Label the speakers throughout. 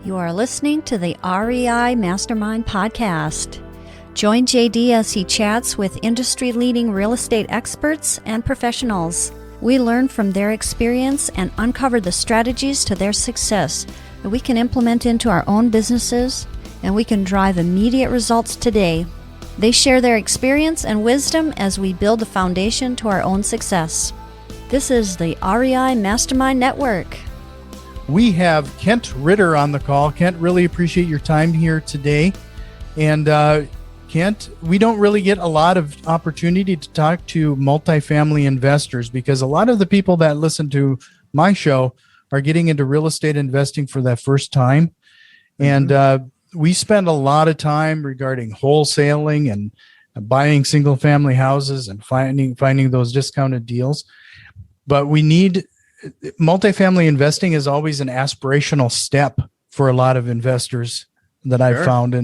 Speaker 1: You are listening to the REI Mastermind Podcast. Join JD as he chats with industry-leading real estate experts and professionals. We learn from their experience and uncover the strategies to their success that we can implement into our own businesses, and we can drive immediate results today. They share their experience and wisdom as we build a foundation to our own success. This is the REI Mastermind Network.
Speaker 2: We have Kent Ritter on the call. Kent, really appreciate your time here today. And Kent, we don't really get a lot of opportunity to talk to multifamily investors because a lot of the people that listen to my show are getting into real estate investing for that first time. And we spend a lot of time regarding wholesaling and buying single family houses and finding those discounted deals. But multifamily investing is always an aspirational step for a lot of investors that I've found,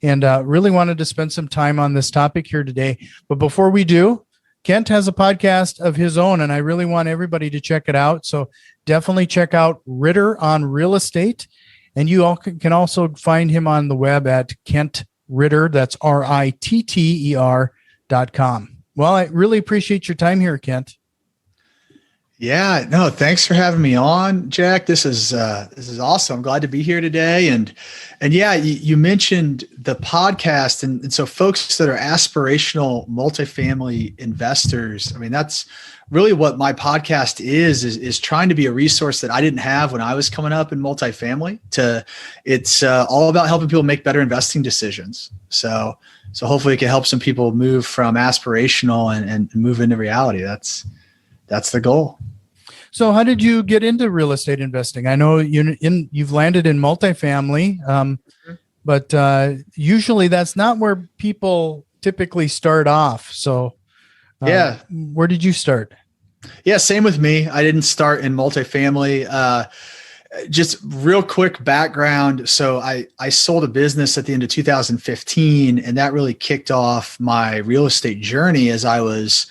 Speaker 2: and really wanted to spend some time on this topic here today. But before we do, Kent has a podcast of his own, and I really want everybody to check it out. So definitely check out Ritter on Real Estate, and you all can also find him on the web at Kent Ritter. That's RITTER.com. Well, I really appreciate your time here, Kent.
Speaker 3: Yeah, no, thanks for having me on, Jack. This is awesome. I'm glad to be here today. And yeah, you mentioned the podcast. And so folks that are aspirational multifamily investors, I mean, that's really what my podcast is trying to be a resource that I didn't have when I was coming up in multifamily. It's all about helping people make better investing decisions. So hopefully it can help some people move from aspirational and move into reality. That's the goal.
Speaker 2: So how did you get into real estate investing? I know you've landed in multifamily, but usually that's not where people typically start off. So where did you start?
Speaker 3: Yeah, same with me. I didn't start in multifamily. Just real quick background. So I sold a business at the end of 2015, and that really kicked off my real estate journey as I was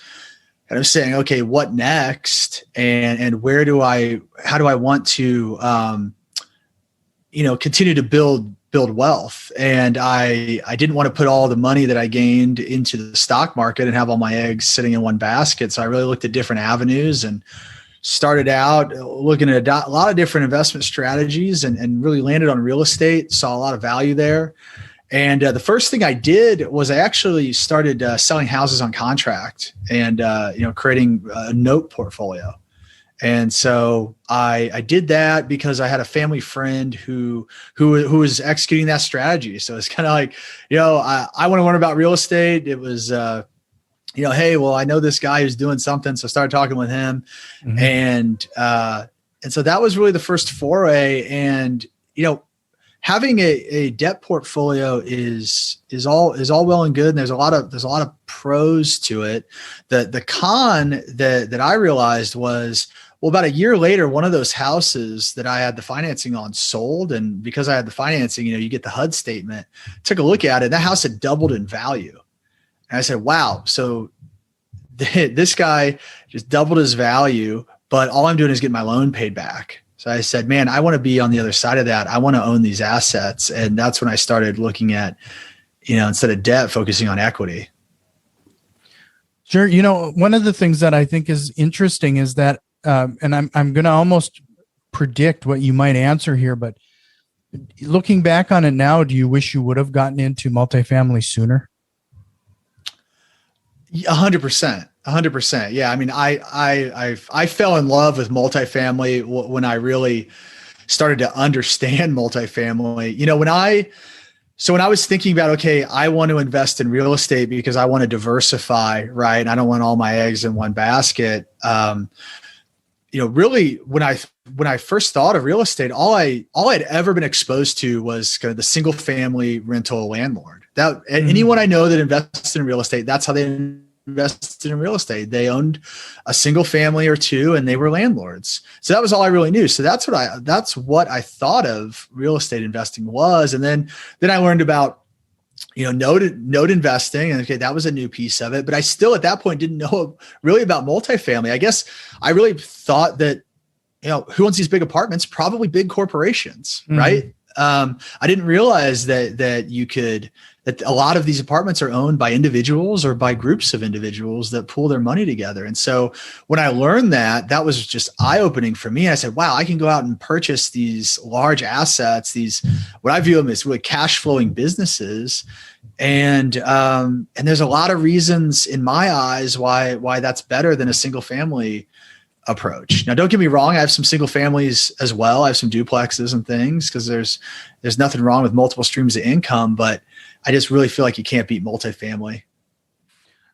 Speaker 3: kind of saying, okay, what next? And how do I want to, continue to build wealth? And I didn't want to put all the money that I gained into the stock market and have all my eggs sitting in one basket. So I really looked at different avenues and started out looking at a lot of different investment strategies and really landed on real estate, saw a lot of value there. And the first thing I did was I actually started selling houses on contract and creating a note portfolio. And so I did that because I had a family friend who was executing that strategy. So it's kind of like, I want to learn about real estate. It was, hey, well, I know this guy who's doing something. So I started talking with him, and so that was really the first foray. And having a debt portfolio is all well and good, and there's a lot of pros to it. The con that I realized was, well, about a year later, one of those houses that I had the financing on sold, and because I had the financing, you get the HUD statement. Took a look at it, and that house had doubled in value. And I said, wow, so this guy just doubled his value, but all I'm doing is getting my loan paid back. So I said, man, I want to be on the other side of that. I want to own these assets. And that's when I started looking at, instead of debt, focusing on equity.
Speaker 2: Sure. One of the things that I think is interesting is that, and I'm going to almost predict what you might answer here, but looking back on it now, do you wish you would have gotten into multifamily sooner?
Speaker 3: 100%. 100%. Yeah. I mean, I fell in love with multifamily when I really started to understand multifamily. When I was thinking about, okay, I want to invest in real estate because I want to diversify, right? And I don't want all my eggs in one basket. Really when I first thought of real estate, all I'd ever been exposed to was kind of the single family rental landlord. Anyone I know that invests in real estate, that's how they invested in real estate. They owned a single family or two, and they were landlords. So that was all I really knew. So that's what I thought of real estate investing was. And then I learned about, note investing, and okay, that was a new piece of it. But I still at that point didn't know really about multifamily. I guess I really thought that, who owns these big apartments? Probably big corporations, right? I didn't realize that a lot of these apartments are owned by individuals or by groups of individuals that pool their money together. And so when I learned that, that was just eye-opening for me. I said, wow, I can go out and purchase these large assets, these, what I view them as really cash flowing businesses. And there's a lot of reasons in my eyes why that's better than a single family approach. Now, don't get me wrong. I have some single families as well. I have some duplexes and things because there's nothing wrong with multiple streams of income, but I just really feel like you can't beat multifamily.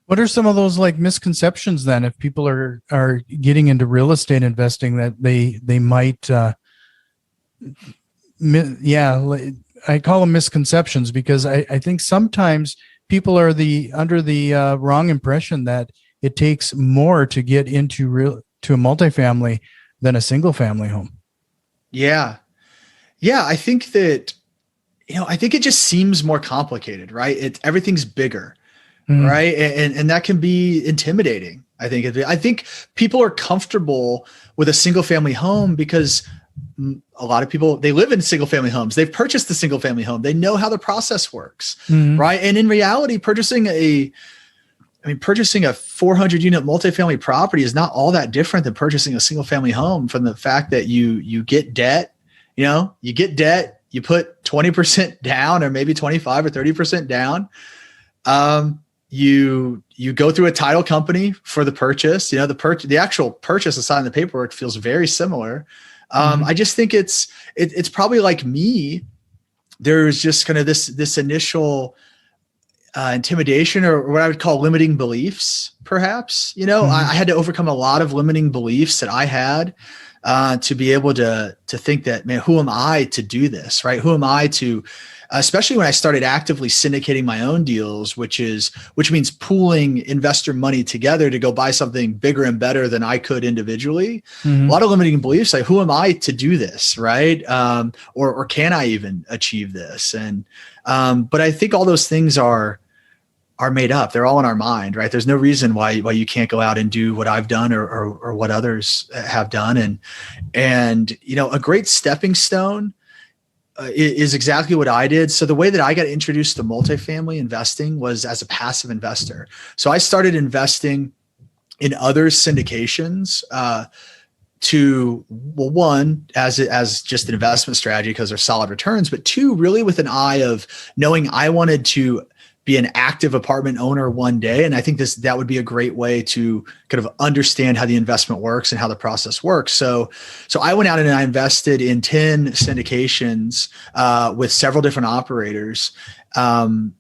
Speaker 2: What are some of those like misconceptions then, if people are getting into real estate investing, that they might, I call them misconceptions because I think sometimes people are under the wrong impression that it takes more to get into to a multifamily than a single family home. Yeah.
Speaker 3: I think that, I think it just seems more complicated, right? Everything's bigger, right? And that can be intimidating. I think people are comfortable with a single family home because a lot of people, they live in single family homes. They've purchased a single family home. They know how the process works, right? And in reality, purchasing a 400 unit multifamily property is not all that different than purchasing a single family home, from the fact that you get debt, you put 20% down or maybe 25 or 30% down. You go through a title company for the purchase, the actual purchase and signing the paperwork feels very similar. I just think it's probably like me. There's just kind of this initial intimidation, or what I would call limiting beliefs, perhaps. I had to overcome a lot of limiting beliefs that I had to be able to think that, man, who am I to do this, right? Who am I to, especially when I started actively syndicating my own deals, which means pooling investor money together to go buy something bigger and better than I could individually. A lot of limiting beliefs, like who am I to do this, right? Or can I even achieve this? And but I think all those things are made up. They're all in our mind, right? There's no reason why you can't go out and do what I've done or what others have done. And a great stepping stone is exactly what I did. So the way that I got introduced to multifamily investing was as a passive investor. So I started investing in other syndications one, as just an investment strategy because they're solid returns, but two, really with an eye of knowing I wanted to be an active apartment owner one day. And I think that would be a great way to kind of understand how the investment works and how the process works. So I went out and I invested in 10 syndications with several different operators. In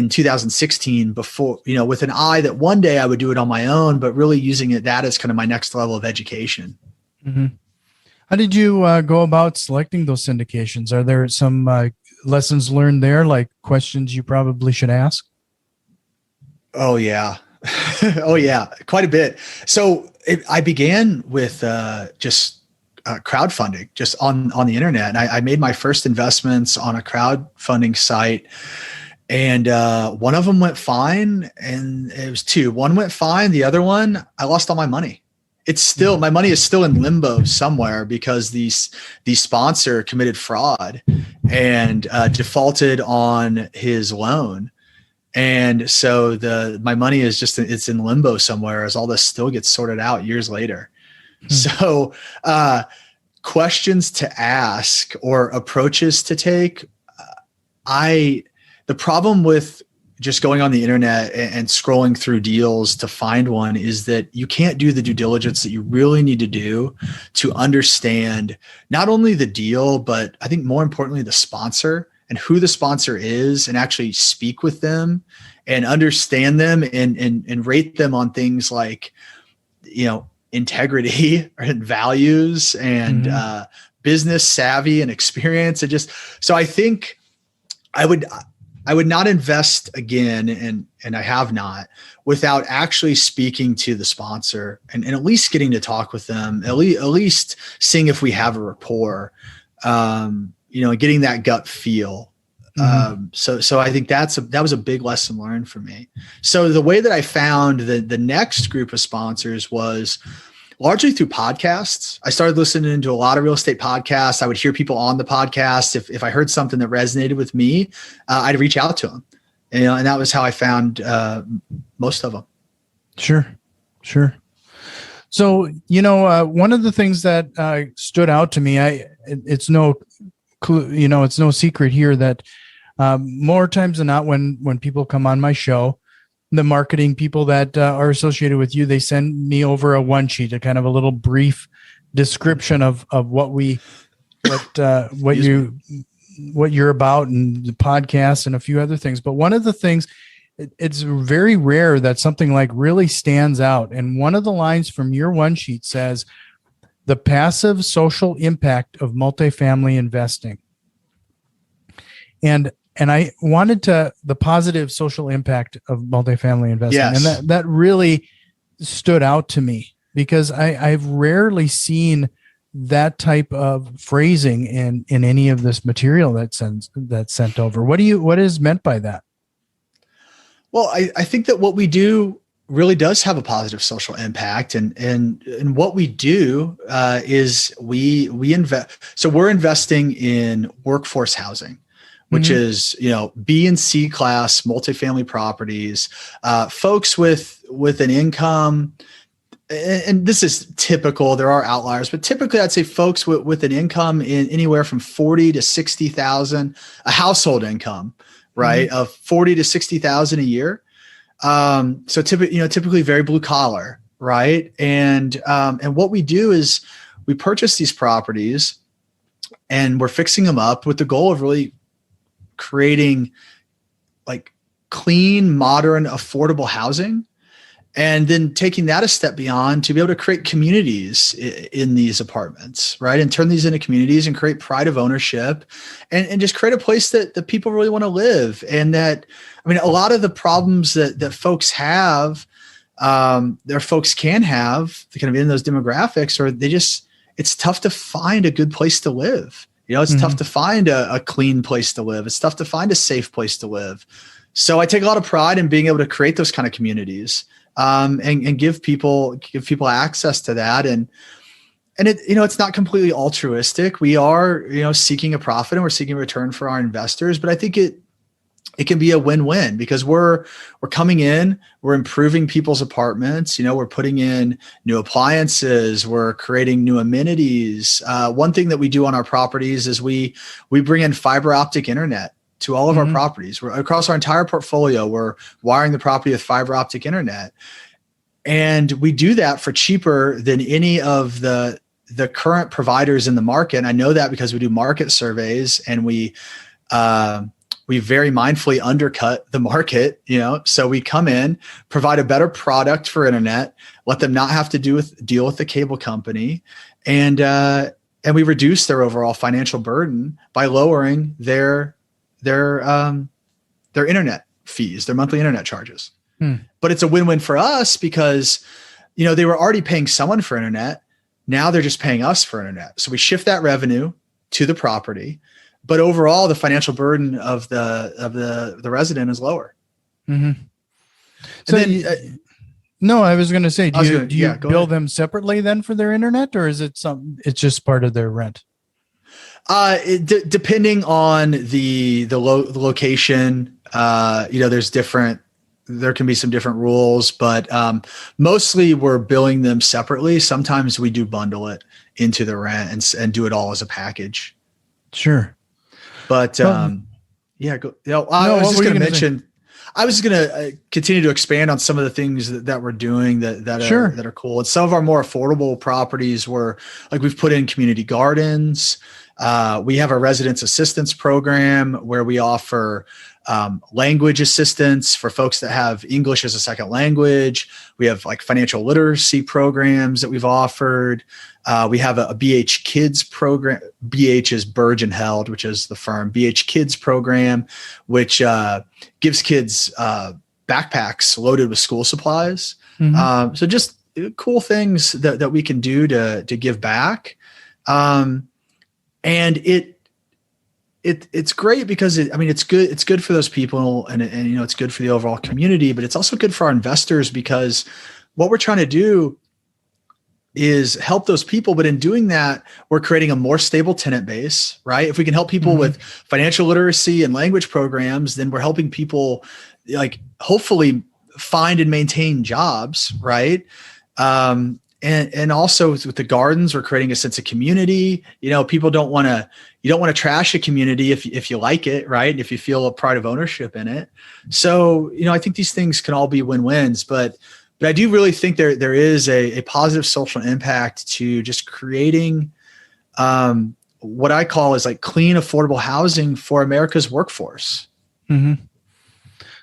Speaker 3: 2016, before, with an eye that one day I would do it on my own, but really using that as kind of my next level of education.
Speaker 2: How did you go about selecting those syndications? Are there some lessons learned there, like questions you probably should ask?
Speaker 3: Oh yeah. Quite a bit. So I began with just crowdfunding, just on the internet. And I made my first investments on a crowdfunding site. And one of them went fine, and it was two. One went fine. The other one, I lost all my money. It's still, my money is still in limbo somewhere because the sponsor committed fraud and defaulted on his loan. And so my money is it's in limbo somewhere as all this still gets sorted out years later. So questions to ask or approaches to take. The problem with just going on the internet and scrolling through deals to find one is that you can't do the due diligence that you really need to do to understand not only the deal, but I think more importantly, the sponsor and who the sponsor is, and actually speak with them and understand them and rate them on things like, integrity and values and business savvy and experience. So I think I would not invest again, and I have not, without actually speaking to the sponsor and at least getting to talk with them, at least seeing if we have a rapport, getting that gut feel. So I think that was a big lesson learned for me. So the way that I found the next group of sponsors was Largely through podcasts. I started listening to a lot of real estate podcasts. I would hear people on the podcast. If I heard something that resonated with me, I'd reach out to them. And that was how I found most of them.
Speaker 2: Sure. So, one of the things that stood out to me, it's no secret here that more times than not, when people come on my show, the marketing people that are associated with you, they send me over a one sheet, a kind of a little brief description of what you're about and the podcast and a few other things. But one of the things, it's very rare that something like really stands out. And one of the lines from your one sheet says, the passive social impact of multifamily investing. And I wanted the positive social impact of multifamily investing.
Speaker 3: Yes.
Speaker 2: And that really stood out to me because I've rarely seen that type of phrasing in any of this material that's sent over. What is meant by that?
Speaker 3: Well, I think that what we do really does have a positive social impact, and what we do is we invest. So we're investing in workforce housing, which is, B and C class multifamily properties, folks with an income. And this is typical. There are outliers, but typically I'd say folks with an income in anywhere from 40 to 60,000, a household income, right? Of 40 to 60,000 a year. So typically very blue collar, right? And what we do is we purchase these properties and we're fixing them up with the goal of really creating like clean, modern, affordable housing, and then taking that a step beyond to be able to create communities in these apartments, right? And turn these into communities and create pride of ownership and just create a place that people really want to live. And that, a lot of the problems that folks have, folks can have kind of in those demographics, or it's tough to find a good place to live. It's tough to find a clean place to live. It's tough to find a safe place to live. So I take a lot of pride in being able to create those kind of communities, and give people access to that. And it, it's not completely altruistic. We are, seeking a profit and we're seeking a return for our investors, but I think it can be a win-win because we're coming in, we're improving people's apartments. We're putting in new appliances, we're creating new amenities. One thing that we do on our properties is we bring in fiber optic internet to all of our properties. We're across our entire portfolio. We're wiring the property with fiber optic internet. And we do that for cheaper than any of the current providers in the market. And I know that because we do market surveys and we very mindfully undercut the market, so we come in, provide a better product for internet, let them not have to deal with the cable company. And we reduce their overall financial burden by lowering their internet fees, their monthly internet charges. But it's a win-win for us because, they were already paying someone for internet. Now they're just paying us for internet. So we shift that revenue to the property, but overall the financial burden of the resident is lower.
Speaker 2: So no, I was going to say, do you bill
Speaker 3: ahead.
Speaker 2: them separately then for their internet, or is it it's just part of their rent?
Speaker 3: Depending on the location, there can be some different rules, but mostly we're billing them separately. Sometimes we do bundle it into the rent and do it all as a package.
Speaker 2: Sure.
Speaker 3: But I was just going to continue to expand on some of the things that we're doing that are cool. And some of our more affordable properties we've put in community gardens. We have a residence assistance program where we offer language assistance for folks that have English as a second language. We have financial literacy programs that we've offered. We have a BH Kids program. BH is Birge Held, which is the firm. BH Kids program, which gives kids backpacks loaded with school supplies. So just cool things that we can do to give back. And it's great because it's good. It's good for those people and it's good for the overall community, but it's also good for our investors because what we're trying to do is help those people. But in doing that, we're creating a more stable tenant base, right? If we can help people with financial literacy and language programs, then we're helping people like hopefully find and maintain jobs, right? And also with the gardens, we're creating a sense of community. People you don't want to trash a community if you like it, right? And if you feel a pride of ownership in it. So, I think these things can all be win-wins, but I do really think there is a positive social impact to just creating what I call is like clean, affordable housing for America's workforce.
Speaker 2: Mm-hmm.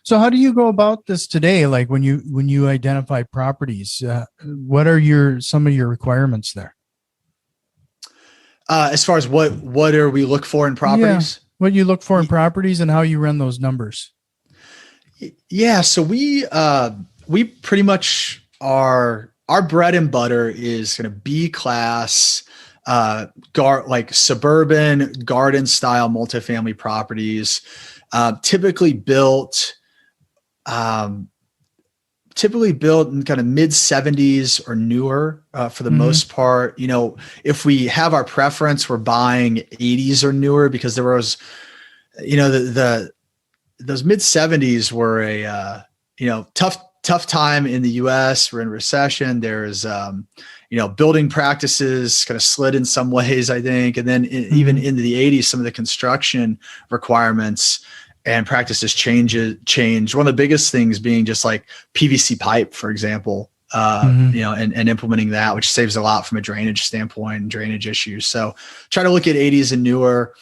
Speaker 2: So how do you go about this today? Like when you identify properties, what are some of your requirements there?
Speaker 3: As far as what are we look for in properties?
Speaker 2: Yeah, what you look for in properties and how you run those numbers.
Speaker 3: Yeah. So we pretty much our bread and butter is kind of B class, like suburban garden style multifamily properties, typically built in kind of mid 70s or newer, for the most part. If we have our preference, we're buying 80s or newer, because there was, those mid 70s were a, tough time in the US. We're in recession. There's, building practices kind of slid in some ways, I think. And then even into the 80s, some of the construction requirements and practices change. One of the biggest things being just like PVC pipe, for example, and implementing that, which saves a lot from a drainage standpoint and drainage issues. So try to look at 80s and newer.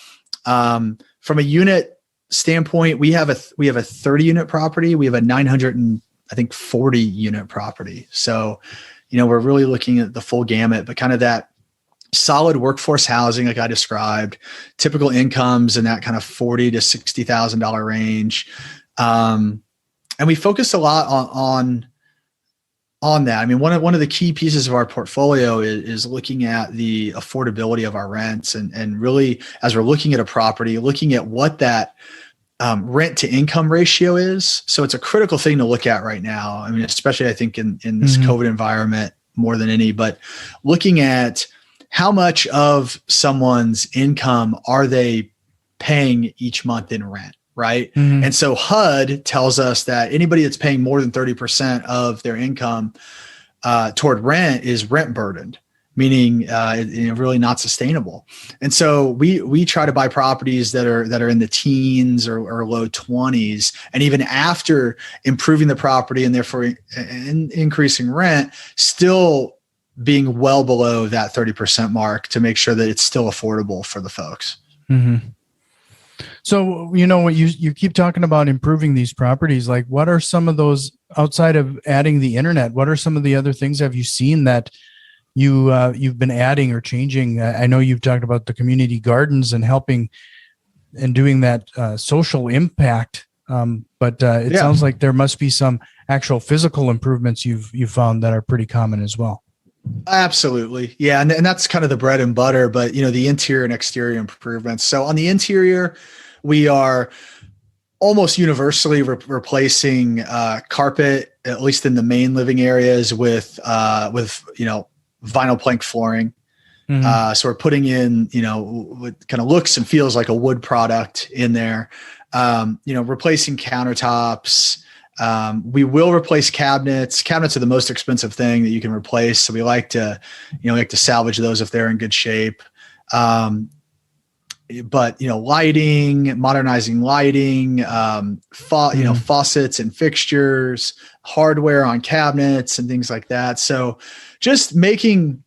Speaker 3: From a unit standpoint, we have a 30 unit property. We have a 940 unit property. So, we're really looking at the full gamut, but kind of that solid workforce housing, like I described, typical incomes in that kind of $40,000 to $60,000 range. And we focus a lot on that. I mean, one of the key pieces of our portfolio is looking at the affordability of our rents and really, as we're looking at a property, looking at what that rent to income ratio is. So it's a critical thing to look at right now. I mean, especially I think in this COVID environment more than any, but looking at how much of someone's income are they paying each month in rent, right? And so HUD tells us that anybody that's paying more than 30% of their income toward rent is rent burdened, meaning really not sustainable. And so we try to buy properties that are in the teens or low 20s, and even after improving the property and therefore increasing rent, still being well below that 30% mark to make sure that it's still affordable for the folks.
Speaker 2: So, what you keep talking about improving these properties, like what are some of those outside of adding the internet? What are some of the other things have you seen that you've been adding or changing? I know you've talked about the community gardens and helping and doing that social impact. But it sounds like there must be some actual physical improvements you've found that are pretty common as well.
Speaker 3: Absolutely. Yeah. And that's kind of the bread and butter, but the interior and exterior improvements. So on the interior, we are almost universally replacing carpet, at least in the main living areas, with vinyl plank flooring. So we're putting in, what kind of looks and feels like a wood product in there, replacing countertops. We will replace cabinets. Cabinets are the most expensive thing that you can replace. So we like to salvage those if they're in good shape. But lighting, modernizing lighting, faucets and fixtures, hardware on cabinets and things like that. So just making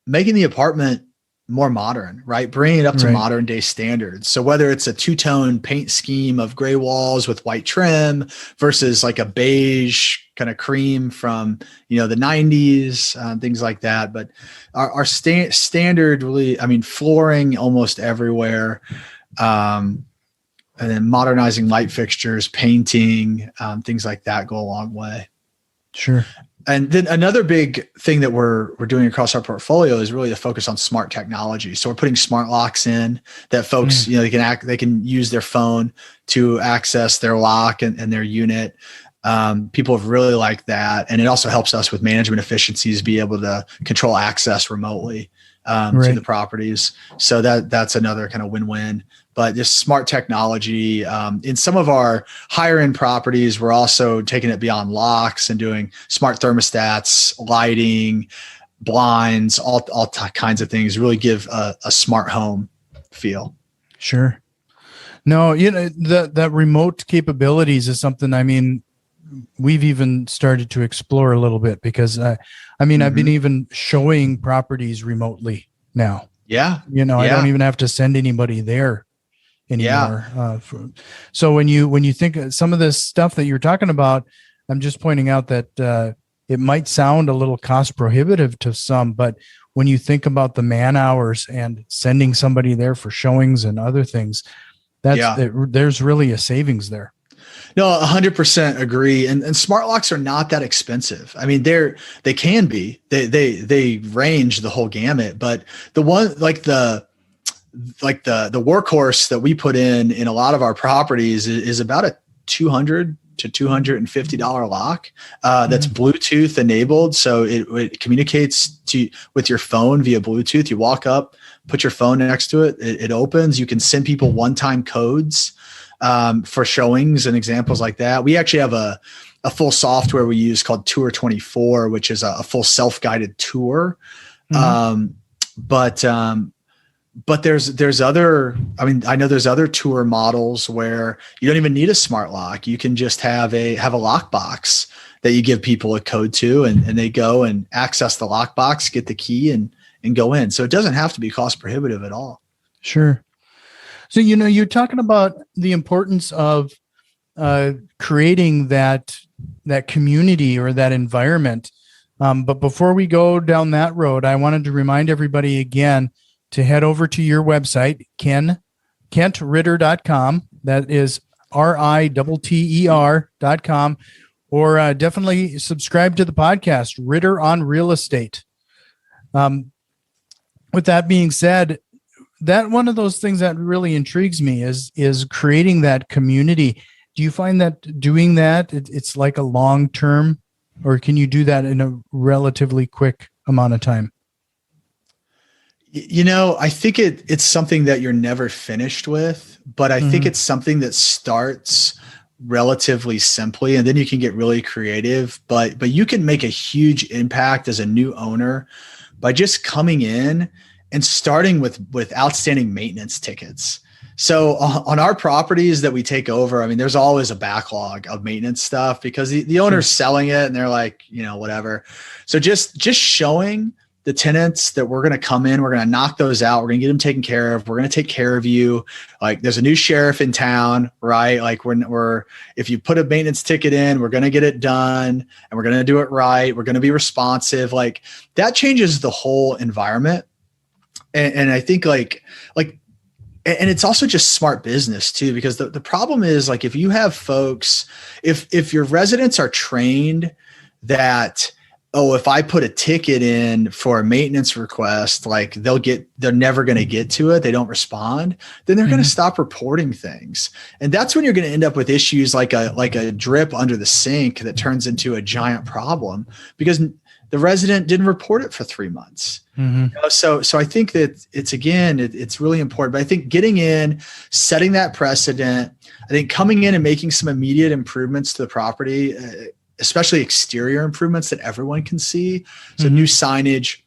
Speaker 3: the apartment more modern, right? Bringing it up to modern day standards. So whether it's a two-tone paint scheme of gray walls with white trim versus like a beige kind of cream from, the 90s, things like that. But our standard really, flooring almost everywhere. And then modernizing light fixtures, painting, things like that go a long way. Sure. And then another big thing that we're doing across our portfolio is really to focus on smart technology. So we're putting smart locks in that folks, they can use their phone to access their lock and their unit. People have really liked that. And it also helps us with management efficiencies, be able to control access remotely to the properties. So that's another kind of win-win. But this smart technology, in some of our higher end properties, we're also taking it beyond locks and doing smart thermostats, lighting, blinds, all kinds of things, really give a smart home feel.
Speaker 2: Sure. No, that remote capabilities is something, I mean, we've even started to explore a little bit because I've been even showing properties remotely now.
Speaker 3: Yeah.
Speaker 2: I don't even have to send anybody there anymore. Yeah. So when you think of some of this stuff that you're talking about, I'm just pointing out that it might sound a little cost prohibitive to some, but when you think about the man hours and sending somebody there for showings and other things, there's really a savings there.
Speaker 3: No, 100% agree. And smart locks are not that expensive. I mean, they can be, they range the whole gamut, but the one like the workhorse that we put in a lot of our properties is about a $200 to $250 lock that's Bluetooth enabled. So it communicates with your phone via Bluetooth. You walk up, put your phone next to it, it opens. You can send people one-time codes for showings and examples like that. We actually have a full software we use called Tour 24, which is a full self-guided tour. But there's other, I know there's other tour models where you don't even need a smart lock. You can just have a lockbox that you give people a code to, and they go and access the lockbox, get the key and go in. So it doesn't have to be cost prohibitive at all.
Speaker 2: Sure. So, you're talking about the importance of creating that community or that environment. But before we go down that road, I wanted to remind everybody again to head over to your website, KentRitter.com. That is RITTER.com, or definitely subscribe to the podcast, Ritter on Real Estate. With that being said, that one of those things that really intrigues me is creating that community. Do you find that doing that, it's like a long term, or can you do that in a relatively quick amount of time?
Speaker 3: I think it's something that you're never finished with, but I think it's something that starts relatively simply, and then you can get really creative, but you can make a huge impact as a new owner by just coming in and starting with outstanding maintenance tickets. So on our properties that we take over, there's always a backlog of maintenance stuff because the owner's selling it and they're like, whatever. So just showing the tenants that we're going to come in, we're going to knock those out. We're going to get them taken care of. We're going to take care of you. Like there's a new sheriff in town, right? Like if you put a maintenance ticket in, we're going to get it done and we're going to do it right. We're going to be responsive. Like that changes the whole environment. And I think and it's also just smart business too, because the problem is like, if you have folks, if your residents are trained that, if I put a ticket in for a maintenance request, like they're never going to get to it, they don't respond, then they're going to stop reporting things. And that's when you're going to end up with issues like a drip under the sink that turns into a giant problem because the resident didn't report it for 3 months. So I think that it's really important, but I think getting in, setting that precedent, I think coming in and making some immediate improvements to the property, especially exterior improvements that everyone can see. So new signage,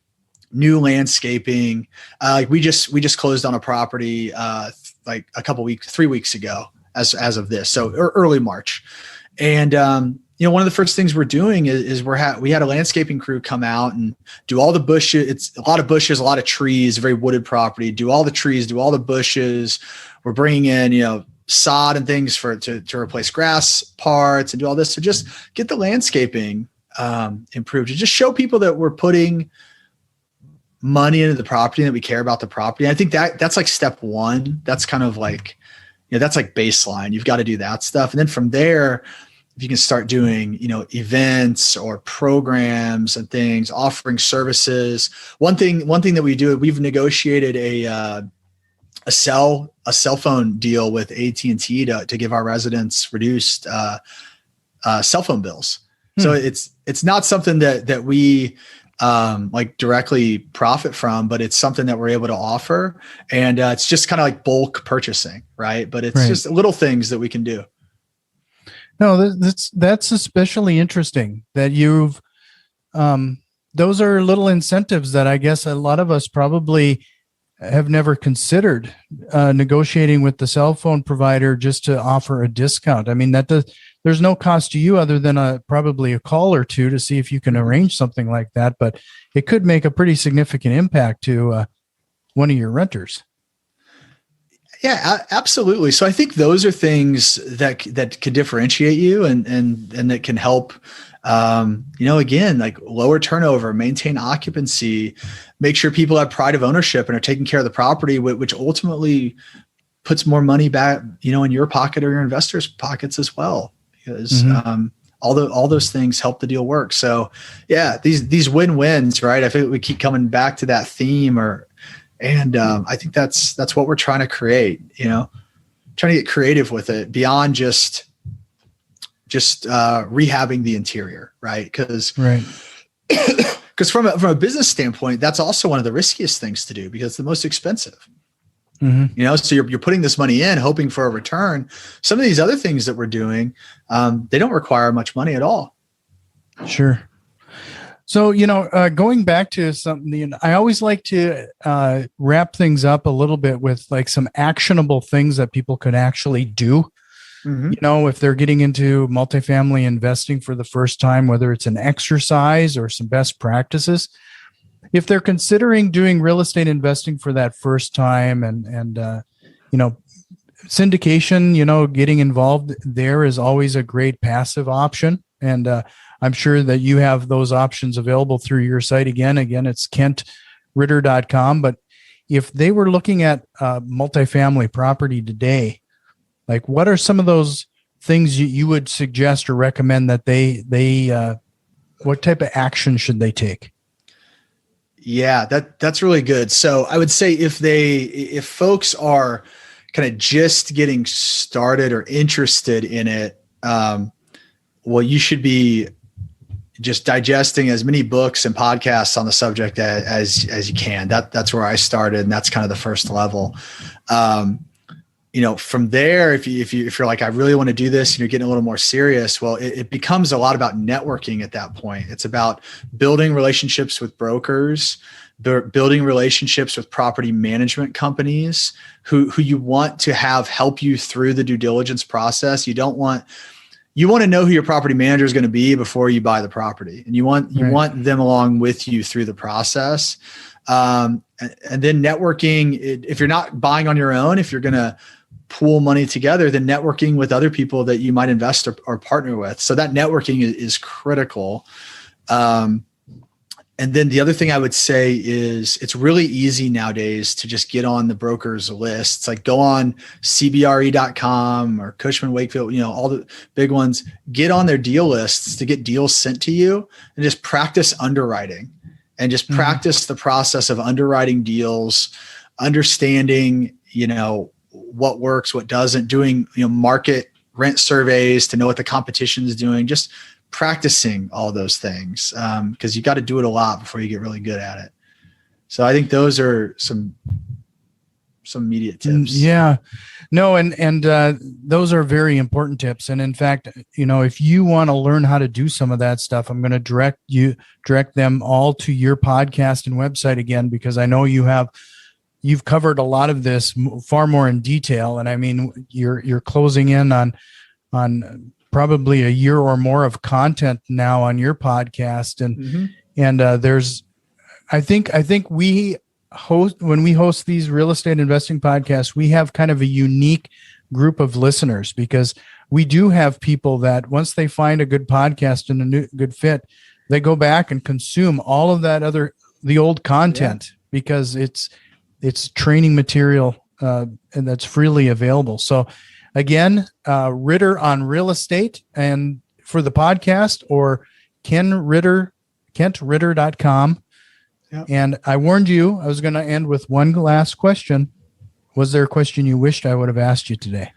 Speaker 3: new landscaping. Like we just closed on a property like 3 weeks ago as of this. So early March. And one of the first things we're doing is we had a landscaping crew come out and do all the bushes. It's a lot of bushes, a lot of trees, a very wooded property, do all the trees, do all the bushes. We're bringing in, sod and things to replace grass parts and do all this to just get the landscaping improved, to just show people that we're putting money into the property and that we care about the property. And I think that's like step one. That's kind of like, that's like baseline. You've got to do that stuff. And then from there, if you can start doing, events or programs and things, offering services. One thing that we do, we've negotiated a cell phone deal with AT&T to give our residents reduced cell phone bills. So it's not something that we like directly profit from, but it's something that we're able to offer. And it's just kind of like bulk purchasing, right? But it's just little things that we can do.
Speaker 2: No, that's especially interesting that you've, those are little incentives that I guess a lot of us probably have never considered, negotiating with the cell phone provider just to offer a discount. I mean, there's no cost to you other than probably a call or two to see if you can arrange something like that, but it could make a pretty significant impact to one of your renters.
Speaker 3: Yeah, absolutely. So I think those are things that could differentiate you and that can help, again, like lower turnover, maintain occupancy, make sure people have pride of ownership and are taking care of the property, which ultimately puts more money back, in your pocket or your investors' pockets as well, because all those things help the deal work. So yeah, these win-wins, right? I think we keep coming back to that theme and I think that's what we're trying to create, trying to get creative with it beyond just rehabbing the interior, right? Because from a business standpoint, that's also one of the riskiest things to do because it's the most expensive. So you're putting this money in, hoping for a return. Some of these other things that we're doing, they don't require much money at all.
Speaker 2: Sure. So, going back to something, I always like to wrap things up a little bit with like some actionable things that people could actually do. If they're getting into multifamily investing for the first time, whether it's an exercise or some best practices, if they're considering doing real estate investing for that first time and syndication, getting involved there is always a great passive option. And I'm sure that you have those options available through your site. Again, it's kentritter.com. But if they were looking at multifamily property today, like what are some of those things you would suggest or recommend that they what type of action should they take?
Speaker 3: Yeah, that's really good. So I would say if folks are kind of just getting started or interested in it, well, you should be just digesting as many books and podcasts on the subject as you can. That's where I started, and that's kind of the first level. From there, if you're like, I really want to do this, and you're getting a little more serious, well, it becomes a lot about networking at that point. It's about building relationships with brokers, building relationships with property management companies who you want to have help you through the due diligence process. You want to know who your property manager is going to be before you buy the property, and you want them along with you through the process. And then networking, if you're not buying on your own, if you're going to pool money together, then networking with other people that you might invest or partner with. So that networking is critical. And then the other thing I would say is it's really easy nowadays to just get on the broker's list. It's like go on CBRE.com or Cushman Wakefield, all the big ones, get on their deal lists to get deals sent to you and just practice underwriting and just practice the process of underwriting deals, understanding, what works, what doesn't, doing, market rent surveys to know what the competition is doing, just practicing all those things, because you got to do it a lot before you get really good at it. So I think those are some immediate tips. Yeah,
Speaker 2: no, and those are very important tips. And in fact, if you want to learn how to do some of that stuff, I'm going to direct them all to your podcast and website again, because I know you've covered a lot of this far more in detail. And I mean, you're closing in on probably a year or more of content now on your podcast. And there's, I think when we host these real estate investing podcasts, we have kind of a unique group of listeners, because we do have people that once they find a good podcast and a good fit, they go back and consume all of the old content, because it's training material and that's freely available. So again, Ritter on real estate and for the podcast, or kentritter.com. Yep. And I warned you, I was going to end with one last question. Was there a question you wished I would have asked you today?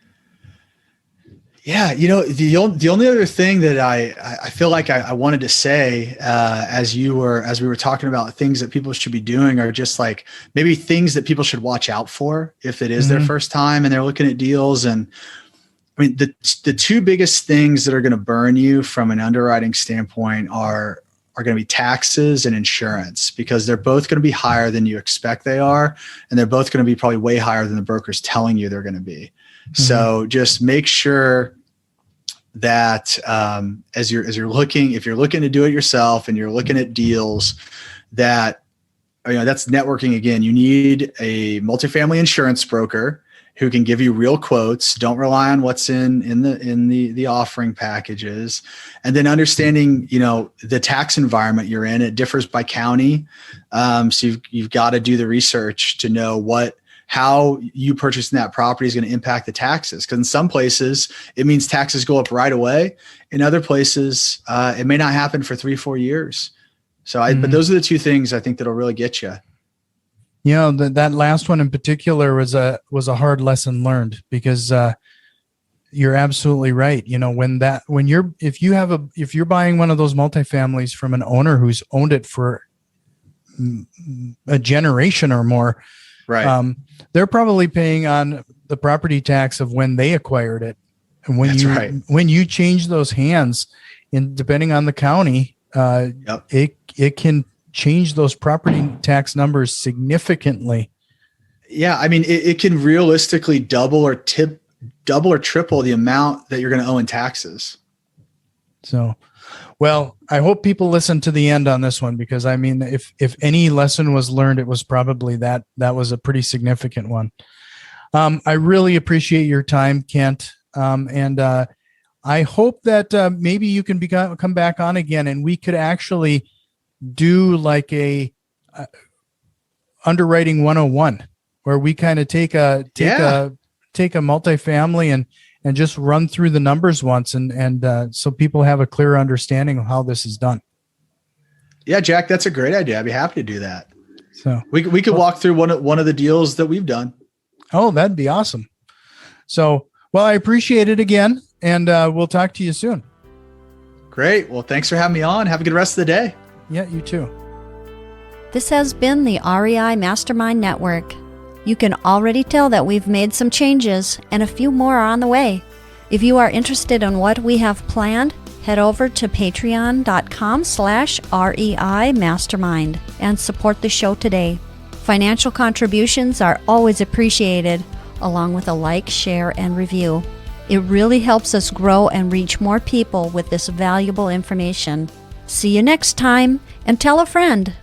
Speaker 3: Yeah, the only other thing that I feel like I wanted to say as we were talking about things that people should be doing are just like maybe things that people should watch out for if it is their first time and they're looking at deals. And I mean, the two biggest things that are going to burn you from an underwriting standpoint are going to be taxes and insurance, because they're both going to be higher than you expect they are, and they're both going to be probably way higher than the broker's telling you they're going to be. So just make sure that as you're looking, if you're looking to do it yourself and you're looking at deals, that that's networking again. You need a multifamily insurance broker who can give you real quotes. Don't rely on what's in the offering packages. And then understanding, the tax environment you're in, it differs by county. So you've got to do the research to know how you purchasing that property is going to impact the taxes. Because in some places, it means taxes go up right away. In other places, it may not happen for 3-4 years. So but those are the two things I think that'll really get you.
Speaker 2: That last one in particular was a hard lesson learned, because you're absolutely right. If you're buying one of those multifamilies from an owner who's owned it for a generation or more, right? They're probably paying on the property tax of when they acquired it, and when you change those hands, and depending on the county, it can change those property tax numbers significantly. Yeah, I mean, it can realistically double or triple the amount that you're going to owe in taxes. So, well, I hope people listen to the end on this one, because I mean, if any lesson was learned, it was probably that was a pretty significant one. I really appreciate your time, Kent. And I hope that maybe you can come back on again, and we could actually do like a underwriting 101, where we kind of take a multifamily and just run through the numbers once, and so people have a clear understanding of how this is done. Yeah, Jack, that's a great idea. I'd be happy to do that. So we could walk through one of the deals that we've done. Oh, that'd be awesome. So, well, I appreciate it again, and we'll talk to you soon. Great. Well, thanks for having me on. Have a good rest of the day. Yeah, you too.
Speaker 1: This has been the REI Mastermind Network. You can already tell that we've made some changes, and a few more are on the way. If you are interested in what we have planned, head over to patreon.com/REI Mastermind and support the show today. Financial contributions are always appreciated, along with a like, share, and review. It really helps us grow and reach more people with this valuable information. See you next time, and tell a friend.